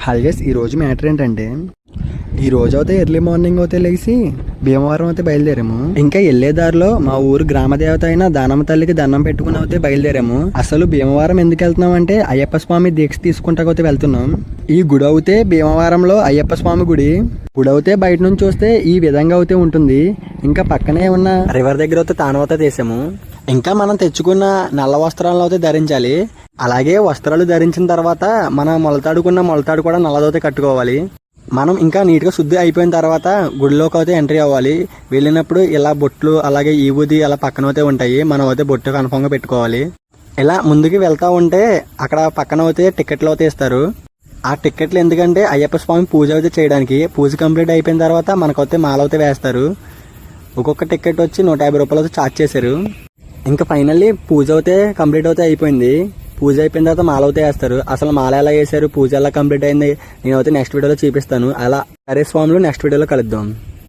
Hi guys, ఈ రోజు matter ఏంటంటే ఈ రోజు అయితే ఎర్లీ మార్నింగ్ అయితే లేచి భీమవరం అయితే బయలుదేరాము. ఇంకా వెళ్లే దారిలో మా ఊరు గ్రామ దేవత అయిన దానమ్మ తల్లికి దండం పెట్టుకుని అయితే బయలుదేరాము. అసలు భీమవరం ఎందుకు వెళ్తున్నాం అంటే అయ్యప్ప స్వామి దీక్ష తీసుకుంటాకైతే వెళ్తున్నాం. ఈ గుడి అయితే భీమవరంలో అయ్యప్ప స్వామి గుడి. గుడి అయితే బయట నుంచి చూస్తే ఈ విధంగా అయితే ఉంటుంది. ఇంకా పక్కనే ఉన్న రివర్ దగ్గర అయితే తానవత తీసాము. ఇంకా మనం తెచ్చుకున్న నల్ల వస్త్రాలను అయితే ధరించాలి. అలాగే వస్త్రాలు ధరించిన తర్వాత మన మొలతాడు కూడా నల్లదైతే కట్టుకోవాలి. మనం ఇంకా నీట్గా శుద్ధి అయిపోయిన తర్వాత గుడిలోకి అయితే ఎంట్రీ అవ్వాలి. వెళ్ళినప్పుడు ఇలా బొట్లు అలాగే ఈబుది అలా పక్కన అయితే ఉంటాయి. మనం అయితే బొట్టు కన్ఫామ్గా పెట్టుకోవాలి. ఇలా ముందుకు వెళ్తా ఉంటే అక్కడ పక్కన అయితే టికెట్లు అయితే ఇస్తారు. ఆ టికెట్లు ఎందుకంటే అయ్యప్ప స్వామి పూజ అయితే చేయడానికి. పూజ కంప్లీట్ అయిపోయిన తర్వాత మనకైతే మాల అయితే వేస్తారు. ఒక్కొక్క టికెట్ వచ్చి 150 రూపాయలు అయితే ఛార్జ్ చేశారు. ఇంకా ఫైనల్లీ పూజ అయితే కంప్లీట్ అయితే అయిపోయింది. పూజ అయిపోయిన తర్వాత మాల అయితే వేస్తారు. అసలు మాల ఎలా వేసారు, పూజ ఎలా కంప్లీట్ అయింది నేనైతే నెక్స్ట్ వీడియోలో చూపిస్తాను. అలా సరే స్వాములు నెక్స్ట్ వీడియోలో కలుద్దాం.